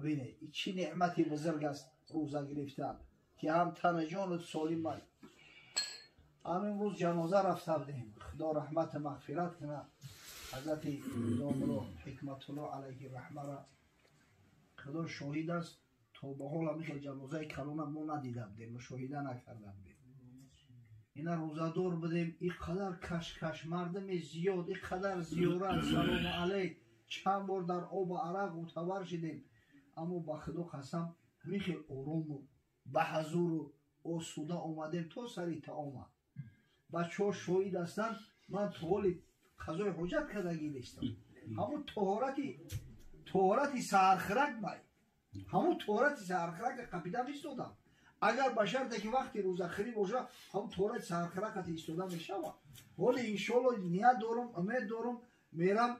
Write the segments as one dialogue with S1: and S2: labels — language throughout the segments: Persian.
S1: ببینید چی نعمتی بزرگ است روزه گرفتن که هم تن جان سالم است. همین روز جنازه رفته بودیم، خدا رحمت مغفرت کنه حضرت داملو حکمت الله علیه رحمه را. خدا شاهد است تا به حال همیشه جنازه کلون ما ندیده بودیم، مشاهده نکرده بودیم. اینا روزادار بودیم، اینقدر کش مردم زیاد، اینقدر زیارت سلام علیک چند بار در آب عرق معتبر شدیم، اما به خدا قسم میخیل آرام و به حضور و آسوده آمدیم تا سری تعام. بچه ها شاهد هستند من طوال قضای حجت کردگی داشتم. همون طهارتی سرخرک بای، همون طهارتی سرخرک قپیده ایستادم. اگر بشرطه که وقتی روزخری باشه همون طهارت سرخرکت ایستاده میشه. ولی انشالله نیت دارم، امید دارم، میرم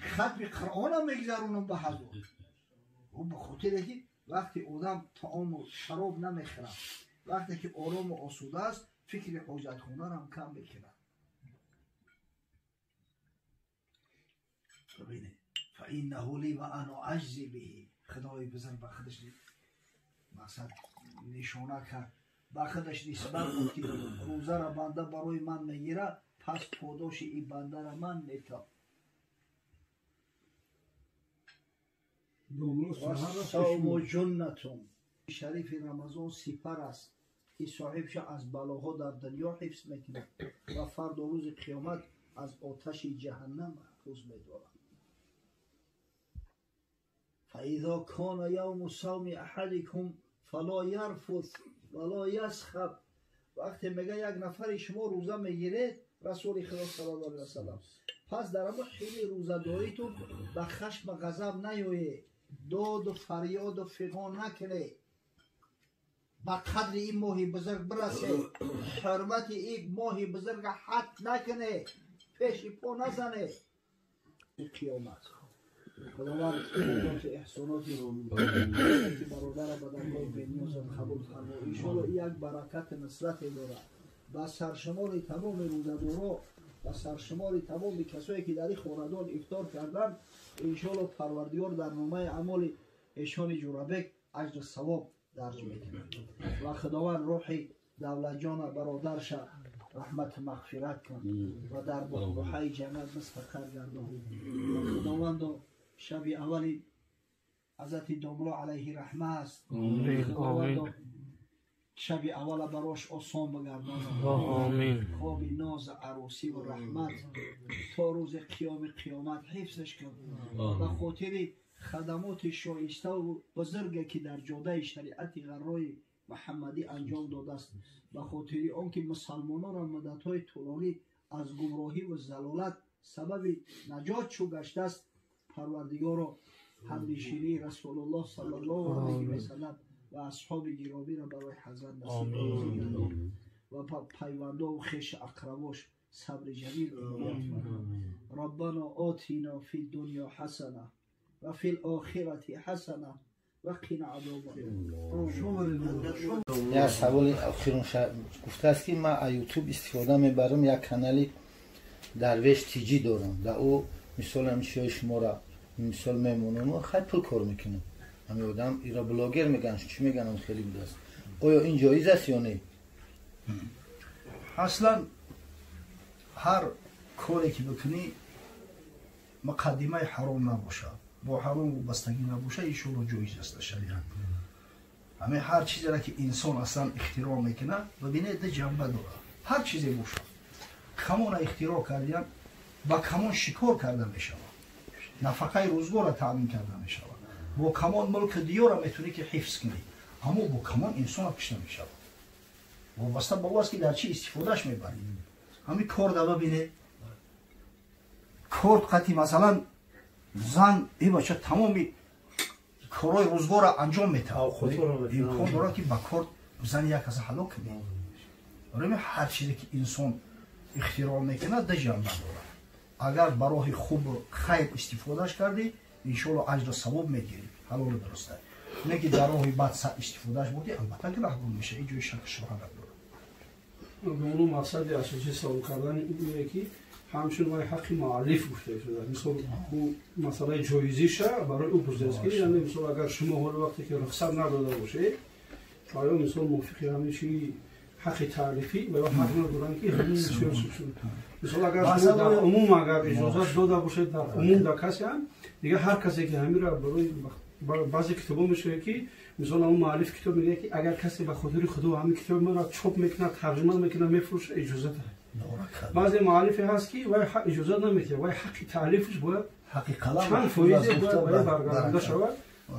S1: ختم قرآن میگذرونم به حضور. و به خاطر که وقتی آدم طعام و شراب نمیخوره، وقتی که آرام و آسوده است فکر حاجت خونه را هم کم میکنه. ببینید فإنه لی و انا اجزی به، خدای بزرگ به خودش مثلا نشانه کرد، به خودش نسبت بود که روزه را بنده برای من میگیره، پس پاداش این بنده را من میتم. صوم جنتون، شریف رمضان سپر است که صاحبش از بلاها در دنیا حفظ میکنه و فردا روز قیامت از آتش جهنم محفوظ میداره. فاذا کان یوم صوم احدکم فلا یرفث ولا یسخب، وقتی میگه یک نفر شما روزه میگیرید رسول خدا صلی الله علیه و سلم، پس در اما خیلی روزه داریتون به خشم و غضب نیایید، داد و فریاد و فغان نکنید، با قدر این ماهی بزرگ برسید، حرمت این ماهی بزرگ حد نکنید، پیش پا نزنید. قیامت خداوند احساناتی که برادر بدنگاه بینیاز قبول فرما، انشاءالله یک برکت نصرتی داره و سرشمار تمام روزدارا و سرشمار تمام کسایی که در این خوردان افطار کردن، انشاءالله پروردگار در نامه اعمال ایشان جورابک اجر ثواب درج میکنه و خداوند روح دولت جان برادرش رحمت مغفرت کن و در بحبوحه جنت مستقر گردان. و خداوند شب اولی حضرت داملو علیه رحمه است، خداوند شب اول براش آسان بگردان، خواب ناز عروسی و رحمت تا روز قیامت حفظش کن. و خاطر خدمات شایسته و بزرگی که در جاده شریعت غرای محمدی انجام داده است، به خاطر آنکه مسلمانان را مدت‌های طولانی از گمراهی و ضلالت سبب نجات شو گشته است، پروردگار را همنشینی رسول الله صلی الله علیه و سلم و اصحاب گرامی را برای حضرت نصیب گردان و پیونده و خویش اقرباش صبر جمیل عنایت فرما. ربنا آتینا فی الدنیا حسنه و فی الاخرة حسنه و قنا عذاب النار.
S2: یک سوال آخرون گفته است که من یوتیوب استفاده میبرم، یک کانالی درویش تیجی دارم، در او مثال همیشه شما را مثال میمونم و خیلی پول کار میکنم. همه آدم ایرا بلاگر میگن، چی میگن اون خیلی بوده است. آیا این جایز است یا نه؟
S1: اصلا هر کاری که بکنی مقدمه حرام نباشه، با حرام و بستگی نباشه، ایشون جایز است شریعت. همه هر چیزی را که انسان اصلا اختراع میکنه ببینید جنبه داره، هر چیزی باشه. کمان اختراع کردن با کمان شکار کرده میشه، نفقه روزگار را تامین کرده میشه، با کمان ملک دیار را میتونی که حفظ کنی، اما با کمان انسان را کشته میشه. وابسته به او است که در چی استفادهش میبری. همین کار دا ببینه، کارد قطعی مثلا زن ای بچه تمامی کارهای روزگار را انجام میده، امکان داره که با کارد زن یک از حلاک کنی. برای هر چیزی که انسان اختراع میکنه ده جنبه داره. اگر برای خوب خیر استفادهش کردی انشاءالله اجر ثواب میگیری، حلال درسته. نه که در راه بد استفادهش بودی البته که محروم میشه، این جای شک شبهه نداره.
S3: به اون مقصد اساسی سوال کردن اینه که همچون وای حقی مؤلف گفته شده. مثلا او مسئله جایزیشه برای او پرسیدست که یعنی مثلا اگر شما حال وقتی که رخصت نداده باشید آیا مثلا موافقی همین چی حق تعریفی و حق ندارن که همین سیاستشون مثلا اگر شما در عموم اگر اجازه داده باشید در عموم در کسی هم دیگه هر کسی که همین را برای بعضی کتابا میشه که مثلا اون مؤلف کتاب میگه که اگر کسی به خاطر خدا همین کتاب ما را چاپ میکنه ترجمه میکنه میفروشه اجازه داره. بعضی مؤلفی هست که وای اجازه نمیده وای حق تالیفش باید چند فایده باید برگردانده شود.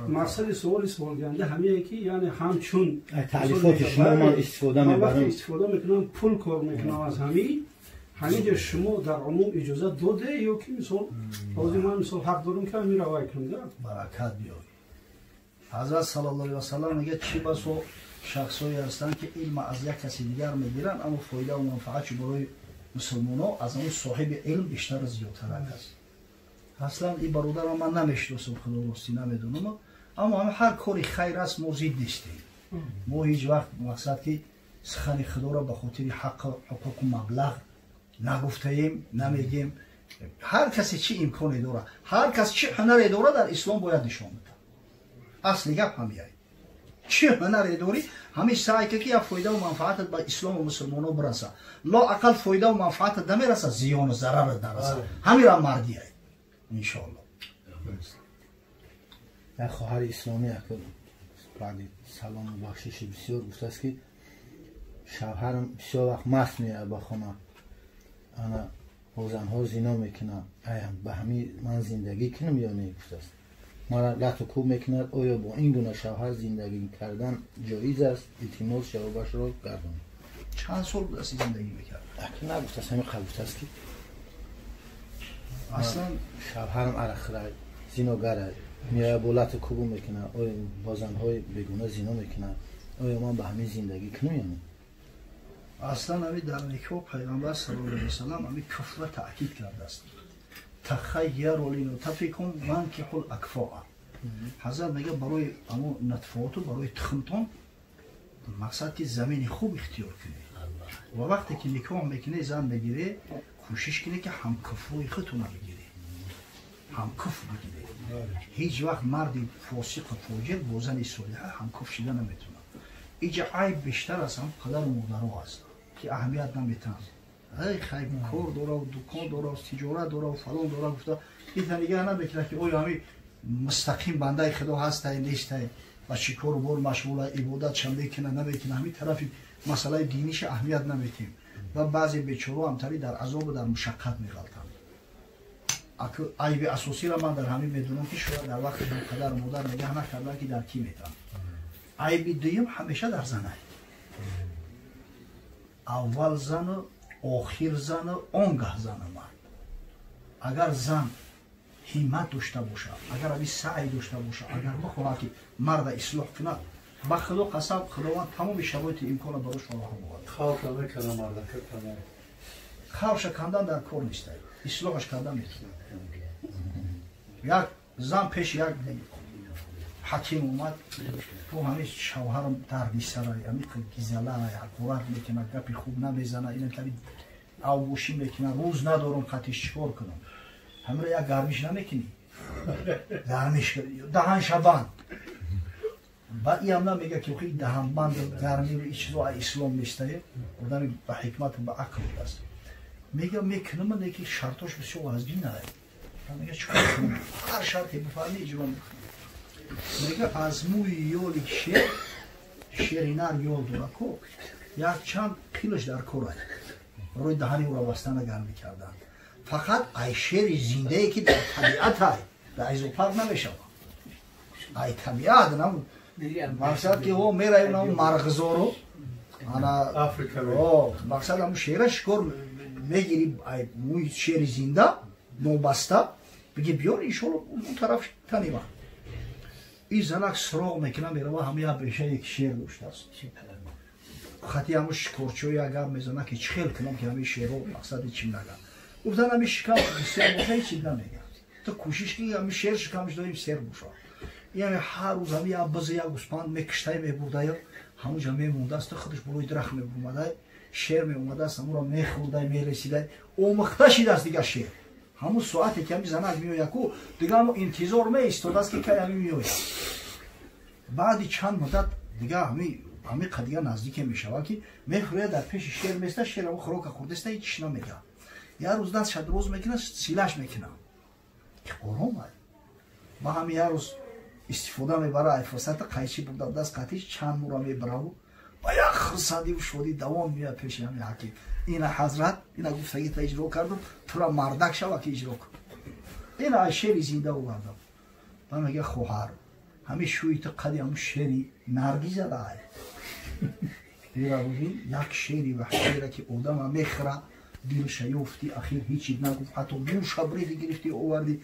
S3: مقصد سوال گنده همینه که یعنی همچون
S2: تالیفات شما ما استفاده
S3: میکنم پول کار میکنم از همین شما در عموم اجازه داده یا که مثلا بعضی من مثلا حق دارم که همین روای کنم
S1: برکت بیاری. حضرت صلی الله علیه و سلم میگه چی بسا شخصایی هستند که علم از یک کسی دیگر میگیرن اما فایده و منفعتش برای مسلمان‌ها از اون صاحب علم بیشتر زیادتر است. اصلا این برادر من نمیشناسم خدا راستی نمیدونم اما هر کاری خیر است ما ضد نیستیم. ما هیچ وقت مقصد که سخن خدا را به خاطر حقوق مبلغ نگفتیم نمیگیم. هر کسی چی امکانی داره هر کس چی هنری داره در اسلام باید نشان بده. اصلی گپ همیه چی هنری داری همین سعی که یک فایده و منفعت به اسلام و مسلمانان برسه لا اقل فایده و منفعت نمیرسه زیان و ضرر نرسه همین را مردیه انشاءالله.
S2: در خواهر اسلامی بعد سلام و بخشش بسیار گفته است که شوهرم بسیار وقت مست میه با خونه انا با زنها زنا میکنم ایم به همین من زندگی کنم یا نه گفته است مرا لط و کوب میکند آیا با این گونه شوهر زندگی کردن جایز است احتمال جوابش را گردانید.
S1: چند سال بود است زندگی میکرد؟
S2: اکنون نگفته است همین قبول است که
S1: اصلا
S2: شوهرم الاخره زناگره میره با لط و کوب میکنه آیا با زنهای بیگونه زنا میکنه آیا من به همین زندگی کنم یا نه؟
S1: اصلا همین در نکاح پیغمبر صلی الله علیه و سلم همین کفر تاکید کرده است. تخیروا لنطفکم وانکحوا الاکفاء. حضرت میگه برای اما نطفاتو برای تخمتون مقصد که زمین خوب اختیار کنی و وقتی که نکاح میکنه زن بگیره کوشش کنه که هم کفوی خودتون بگیره هم کف بگیره. هیچ وقت مرد فاسق و فاجر با زن صالحه هم کف شده نمیتونه. اینجا عیب بیشتر از هم پدر و مادرها هست که اهمیت نمیتن. ای خیلی کار داره و دکان داره و تجارت داره و فلان داره گفته این نگه نمیکنه که اوی همین مستقیم بنده خدا هست نیست و چی کار و بار مشغول عبادت چم میکنه نمیکنه همین طرفی مسئله دینیش اهمیت نمیتیم و بعضی بیچاره همتری در عذاب و در مشقت میغلطن. عیب اساسی را من در همین میدونم که شاید در وقت پدر و مادر نگه نکردن که در کی میتن. عیب دوم همیشه در زنه. اول زن آخر زن آنگاه زن مرد. اگر زن همت داشته باشه اگر ابی سعی داشته باشه اگر بخواه که مرد اصلاح کنه با خدا قسم خداوند تمام شرایط امکان براش فراهم میکنه.
S4: خواه کنه مرد کنه
S1: خوش کندن در کار نیست اصلاحش کردن میتونه. یک زن پیش یک حکیم اومد تو همه شوهرم دردی سرای همین گیزله حقورت میکنه گپی خوب نمیزنه این طبیعی آوگوشی میکنه روز ندارم خطیش چکار کنم همه یک گرمیش نمیکنی گرمیش دهنش بند با این هم نمیگه که خیلی دهن بند گرمی و ایچ رو اسلام نیسته آدمی به حکمت و به عقل است میگه میکنم من یکی شرطاش بسیار از دین نهید میگه چکار کنم هر شرطی بفرمی اجرا میکنم میگه از موی یولی شیرینر یول داره که یک چند کیلوش در کاره روی دهنی او را وستن گرمی کردن فقط ای شیر زنده ای که در طبیعت های در ایزوپر نمیشه ای طبیعت نمون مقصد که او میره اون مرغزارو مقصد همون شیرش کار میگیری موی شیر زنده نوبسته بگی بیار ایشالا اون طرف تنیمه این زنک سراغ میکنه میره و همه بیشه یک شیر داشته است خطی همون شکرچوی اگر میزنه که چخیل کنم که همه شیر رو مقصد چیم نگم گفتن همه شکم سیر باشه هیچی نمیگه تو کوشش که همه شیر شکمش داریم سیر باشه یعنی هر روز همه بزه یک گوسپند میکشته میبورده یا همونجا میمونده است خودش بروی درخت میبومده шер меомада аст амуро мехӯрдай мерасидай омӯхта шидааст дигар шер ҳамун соате ки ҳами занак меояд ку дигар ҳамо интизор меистодааст ки кай ҳами меояд баъди чанд муддат дигар ҳамиқа дигар наздике мешавад ки мехӯряд дар пеши шер места шер ҳамо хӯрока хӯрдаста ҳеҷ чиш намегӯяд як рӯз даст шадроз мекунад силаш мекунад ором ай ба ҳами як рӯз истифода мебара ай фурсата қайчи бурда даст қатиш чанд мура мебараву ба як хурсандиву шодӣ давом меояд пеши ҳами ҳаким ина ҳазрат ина гуфтагита иҷро кардам тура мардак шава ки иҷро кун ина ай шери зинда овардам ба мега хоҳар ҳами шӯи ту қади ҳамун шери наргӣ зада ай бирабин як шери ваҳшира ки одама мехӯра дилша ёфти ахир ҳичи нагуфт ҳатто муша бриди гирифти оварди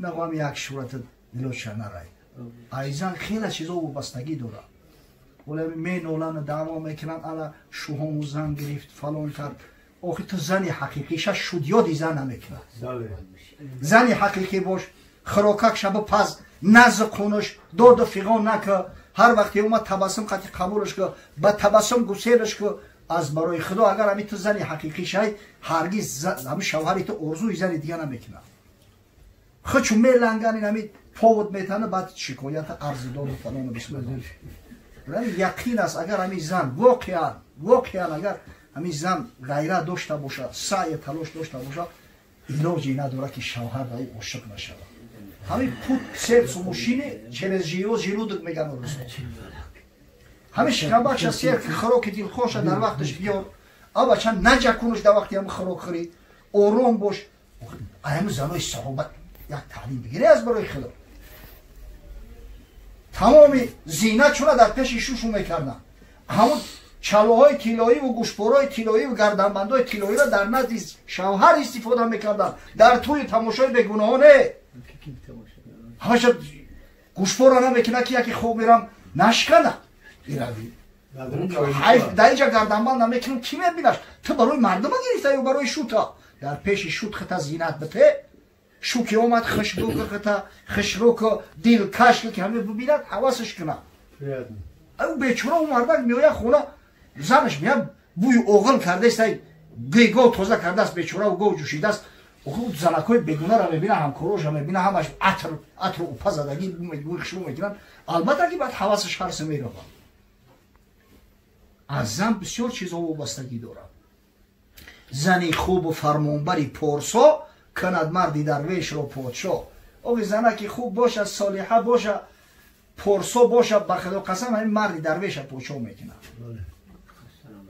S1: нагӯ ҳами як шӯрата дилоша нарай айзан хеле чизо вобастагӣ дорад ولی مینولن دعوا میکنن الا شوهامو زن گرفت فلان کرد آخه تو زنی حقیقیش شد یادی زن نمیکنه زنی حقیقی باش خراکک شب پس نزد خونش داد و فیغان نکه هر وقتی اومد تبسم قطعی قبولش که با تبسم گسیرش که از برای خدا اگر همی تو زنی حقیقیش های هرگز همی شوهری تو ارزوی زنی دیگه نمیکنه خود چون میلنگن همی پاود میتنه بعد شکایت ارزی داد و فلان بسم الله یقین است اگر همین زن واقعا اگر همین زن غیرت داشته باشه سعی تلاش داشته باشه علاجی نداره که شوهر رای عاشق نشود همین پود سرس و ماشینه через желудок میگن روز همین شکمبکش سر که خوراک دلخوش در وقتش بیار اما چند نجکونش در وقتی هم خوراک خوری آرام باش همین زنای صحابت یک تعلیم بگیره از برای خدا تمام زینت شونه در پیش شوشو میکردن همون چلوهای طلایی و گوشبرهای طلایی و گردنبندهای طلایی را در نزد شوهر استفاده میکردن در توی تماشای بیگناهانه همش گوشبر را نمیکنه که یکی خوب میرم نشکنه در اینجا گردنبند نمیکنم کی میبینش تو برای مردم گرفته یا برای شوتا در پیش شوت خطا زینت بته شوکی اومد خشبو که خشروک دیل کش که همه ببیند حواسش کنه او بیچاره اون مردک میآید خونه زنش میاد بوی اوغل کرده است گو تازه کرده است بیچاره و گو جوشیده است او زنکای بیگونه را میبینه همکاراش را میبینه همش عطر و پا زدگی بوی خشبو میکنن البته که بعد حواسش هر سه میره از زن بسیار چیزا وابستگی داره زنی خوب و فرمانبری پارسا کند مردی درویش را پادشاه آقای زنکی خوب باشه صالحه باشه پارسا باشه بخدا قسم همین مردی درویش پادشاه میکنه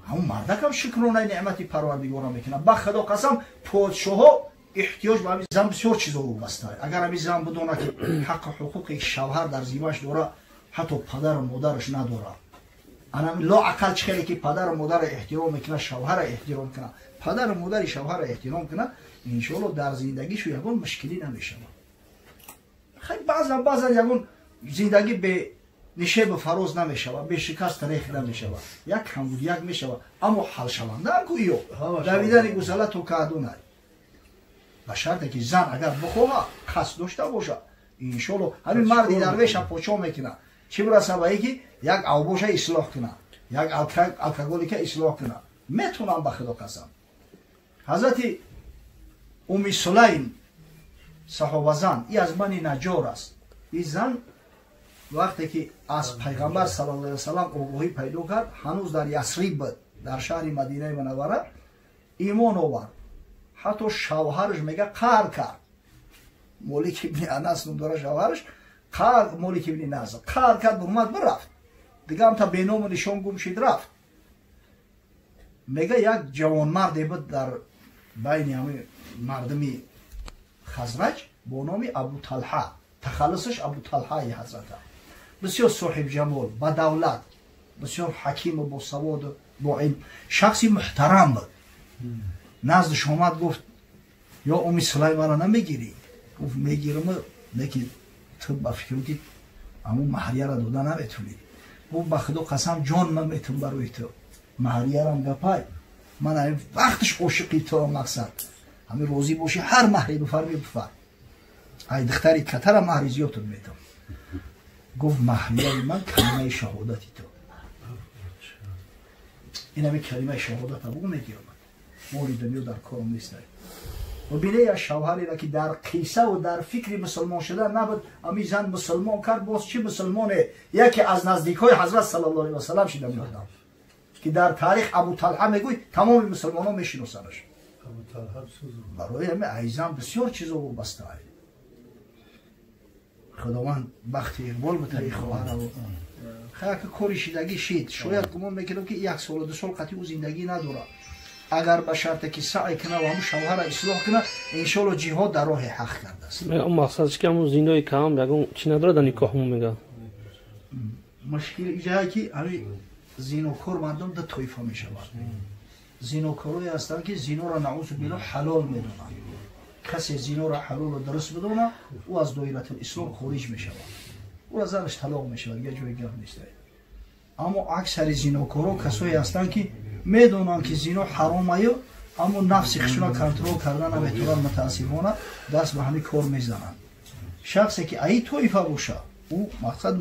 S1: همون مردک هم شکرانه نعمتی پروردگار میکنه بخدا قسم پادشاه ها احتیاج به همین زن بسیار چیزا وابسته اگر همین زن بدونه که حق حقوق شوهر در زیباش داره حتی پدر و مادرش نداره انا لا عقل خیلی که پدر و مادر احترام میکنه شوهر احترام کنه پدر و مادر شوهر احترام کنه ان شاء الله در زندگیش یگون مشکلی نمیشه خیلی بعضا یگون زندگی به نشه به فراز نمیشه به شکست ریخ نمیشه یک هم بود یک میشه اما حل شونده کویو دویدن گسله تو کادونه به شرطی که زن اگر بخواه قصد داشته باشه ان شاء الله همین مردی درویش پاچو میکنه چی برسه به اینکه یک اوباشه اصلاح کنه یک الکگولی که اصلاح کنه میتونم به خدا قسم حضرت ام سلیم صحابه زن ای از بنی نجار است این زن وقتی که از پیغمبر صلی الله علیه و سلم آگاهی پیدا کرد هنوز در یثرب بود در شهر مدینه منوره ایمان آورد حتی شوهرش میگه قهر کرد مالک ابن انس نام داره شوهرش قهر مالک ابن نضر قهر کرد اومد برفت دیگه هم تا بینام و نشان گم شد رفت میگه یک جوان مردی بود در بین همه مردمی خزرج با نام ابو طلحه تخلصش ابو طلحه حضرت بسیار صاحب جمال با دولت بسیار حکیم و با سواد و با علم شخصی محترم بود نزدش آمد گفت یا ام سلیم را نمیگیری گفت میگیرم لیکن تو با فکر که همون مهریه را داده نمیتونی گفت به خدا قسم جان من میتونم برای تو مهریه را گپای من همین وقتش عاشقی تو مقصد همین روزی باشی هر مهری بفرمی بفرم ای دختری کتر مهری زیادتون میتونم گفت مهریه من کلمه شهادتی تو این همه کلمه شهادت ابو میگیرم مولی دنیا در کارم نیست. و بینه یا شوهری را که در قیسه و در فکر مسلمان شده نبود امی زن مسلمان کرد باز چی مسلمانه؟ یکی از نزدیکای حضرت صلی الله علیه و سلم شده میادم که در تاریخ ابو طلحه میگوید تمام مسلمان ها میشناسنش. برای همه ایزان بسیار چیزا وابسته است. خداوند بخت اقبال بده ای خواهر و خیلی که کاری شدگی شید شاید گمان میکنم که 1 سال و 2 سال قطعی او زندگی نداره. اگر به شرط که سعی کنه و همون شوهر اصلاح کنه انشالله جهاد در راه حق کرده است.
S5: اون مقصدش که همون زینای کم یکون چی نداره در نکاحمون میگه
S1: مشکل اینجاست که همین زینوکار مردم در طایفه میشود. زینوکارایی هستند که زینا را نعوذ بالله حلال میدونند. کسی زینا را حلال و درست بدونه او از دایره اسلام خارج میشود. او از زنش طلاق میشود. یه جای گپ نیست. اما اکثر زینوکارا کسایی هستند که میدونن که زینا حرامه اما نفس خودشون کنترل کردن نمیتونن متاسفانه دست به همین کار میزنن. شخصی که ای طایفه باشه او مقصد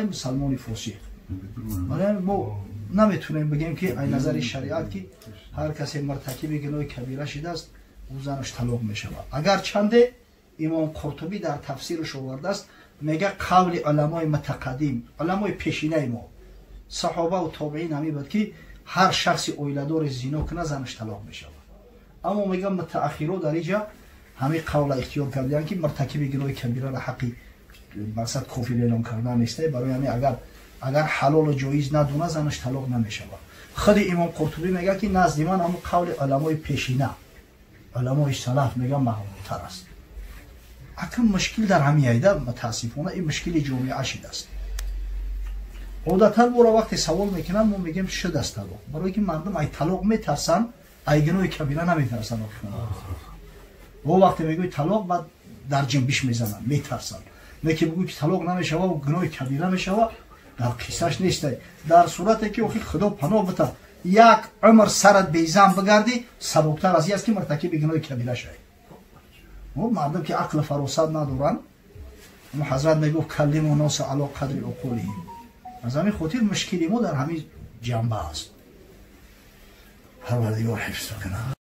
S1: مسلمانی فاسق. برای ما نمیتونیم بگیم که ای نظر شریعت که هر کسی مرتکب گناه کبیره شده است او زنش طلاق میشود. اگر چنده امام قرطبی در تفسیرش آورده است میگه قول علمای متقدم علمای پیشینه ما صحابه و تابعین همی بود که هر شخصی اویلدار زنا کنه زنش طلاق میشود. اما میگم متأخرا در اینجا همین قول اختیار کردن که مرتکب گناه کبیره را حقی مقصد کافر اعلام کردن نیست. برای همین اگر حلال و جایز ندونه زنش طلاق نمیشود. خود امام قرطبی میگه که نزد من هم قول علمای پیشینه علمای سلف میگم محمودتر است. اکنون مشکل در همین ایده متاسفانه این مشکل جامعه شده است. عادتا ما را وقتی سوال میکنن ما میگیم شد است طلاق. برای که مردم ای طلاق میترسن ای گناه کبیره نمیترسن. و وقتی میگوی طلاق بعد در جنبش میزنن میترسن. میگه بگوی که طلاق نمیشوه و گناه کبیره میشوه در قصهش نیست. در صورتی که خدا پناه بده یک عمر سرت بیزن بگردی سبکتر از این است که مرتکب گناه کبیره شوی. مردم که عقل فراست ندارن حضرت میگفت کلم الناس علی قدر عقولهم. از همین خاطر مشکلی ما در همین جنبه است. پروردگار حفظ کنه.